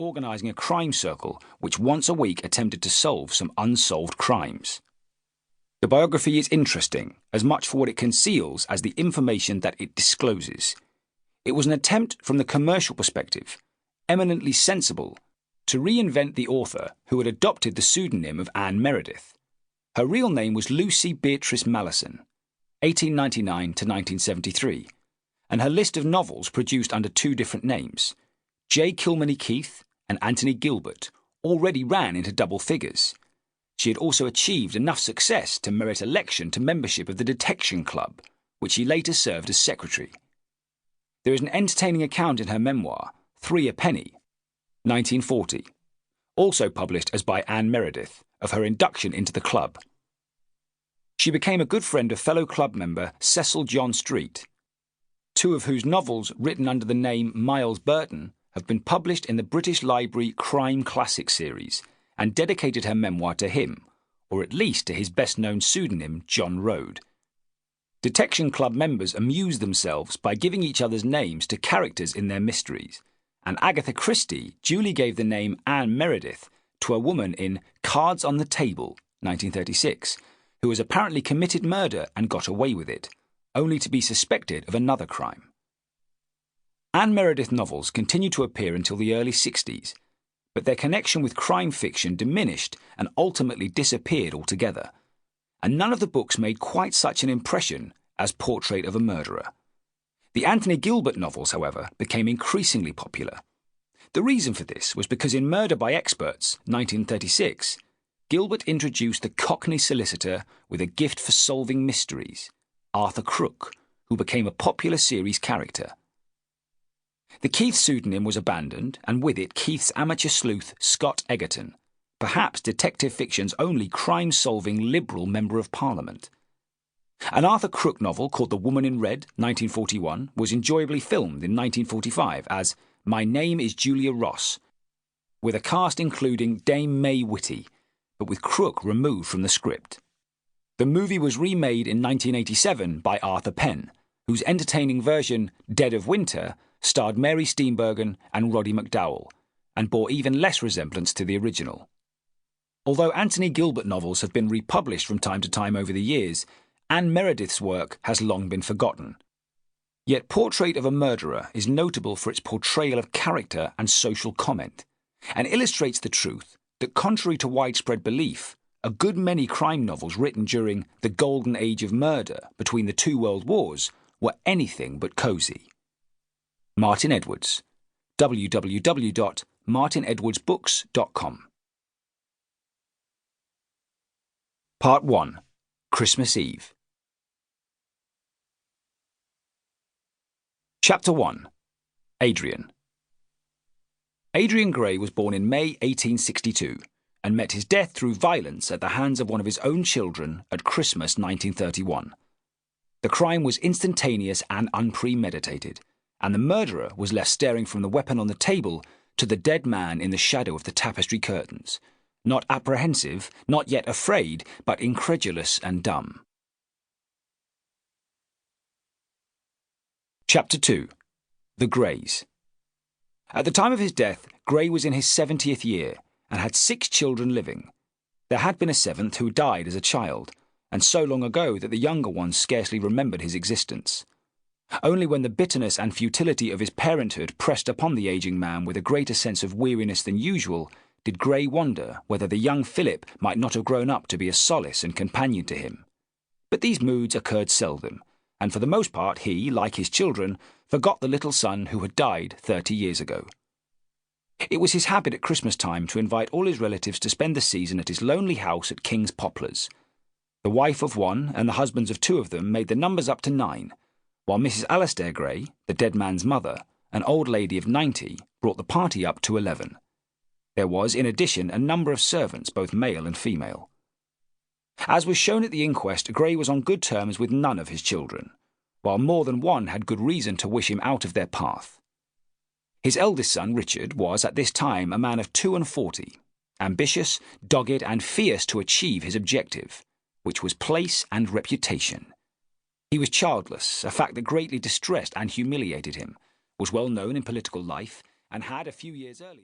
organising a crime circle which once a week attempted to solve some unsolved crimes. The biography is interesting, as much for what it conceals as the information that it discloses. It was an attempt from the commercial perspective, eminently sensible, to reinvent the author who had adopted the pseudonym of Anne Meredith. Her real name was Lucy Beatrice Malleson, 1899 to 1973, and her list of novels produced under two different names, J. Kilmeny Keith and Anthony Gilbert, already ran into double figures. She had also achieved enough success to merit election to membership of the Detection Club, which she later served as secretary. There is an entertaining account in her memoir, Three a Penny, 1940, also published as by Anne Meredith, of her induction into the club. She became a good friend of fellow club member Cecil John Street, two of whose novels, written under the name Miles Burton, have been published in the British Library Crime Classic series, and dedicated her memoir to him, or at least to his best-known pseudonym, John Rode. Detection Club members amused themselves by giving each other's names to characters in their mysteries, and Agatha Christie duly gave the name Anne Meredith to a woman in Cards on the Table, 1936, who has apparently committed murder and got away with it, only to be suspected of another crime. Anne Meredith novels continued to appear until the early 60s, but their connection with crime fiction diminished and ultimately disappeared altogether, and none of the books made quite such an impression as Portrait of a Murderer. The Anthony Gilbert novels, however, became increasingly popular. The reason for this was because in Murder by Experts, 1936, Gilbert introduced the Cockney solicitor with a gift for solving mysteries, Arthur Crook, who became a popular series character. The Keith pseudonym was abandoned, and with it Keith's amateur sleuth Scott Egerton, perhaps detective fiction's only crime-solving Liberal Member of Parliament. An Arthur Crook novel called The Woman in Red, 1941, was enjoyably filmed in 1945 as My Name is Julia Ross, with a cast including Dame May Whitty, but with Crook removed from the script. The movie was remade in 1987 by Arthur Penn, whose entertaining version, Dead of Winter, starred Mary Steenburgen and Roddy McDowall, and bore even less resemblance to the original. Although Anthony Gilbert novels have been republished from time to time over the years, Anne Meredith's work has long been forgotten. Yet Portrait of a Murderer is notable for its portrayal of character and social comment, and illustrates the truth that, contrary to widespread belief, a good many crime novels written during the golden age of murder between the two world wars were anything but cosy. Martin Edwards, www.martinedwardsbooks.com. Part 1. Christmas Eve. Chapter 1. Adrian. Adrian Gray was born in May 1862 and met his death through violence at the hands of one of his own children at Christmas 1931. The crime was instantaneous and unpremeditated, and the murderer was left staring from the weapon on the table to the dead man in the shadow of the tapestry curtains, not apprehensive, not yet afraid, but incredulous and dumb. Chapter 2. The Grays. At the time of his death, Gray was in his 70th year and had 6 children living. There had been a 7th who died as a child, and so long ago that the younger ones scarcely remembered his existence. Only when the bitterness and futility of his parenthood pressed upon the ageing man with a greater sense of weariness than usual did Gray wonder whether the young Philip might not have grown up to be a solace and companion to him. But these moods occurred seldom, and for the most part he, like his children, forgot the little son who had died 30 years ago. It was his habit at Christmas time to invite all his relatives to spend the season at his lonely house at King's Poplars. The wife of one and the husbands of 2 of them made the numbers up to 9, while Mrs. Alastair Gray, the dead man's mother, an old lady of 90, brought the party up to 11. There was, in addition, a number of servants, both male and female. As was shown at the inquest, Gray was on good terms with none of his children, while more than one had good reason to wish him out of their path. His eldest son, Richard, was at this time a man of 42, ambitious, dogged, and fierce to achieve his objective, which was place and reputation. He was childless, a fact that greatly distressed and humiliated him, was well known in political life, and had a few years earlier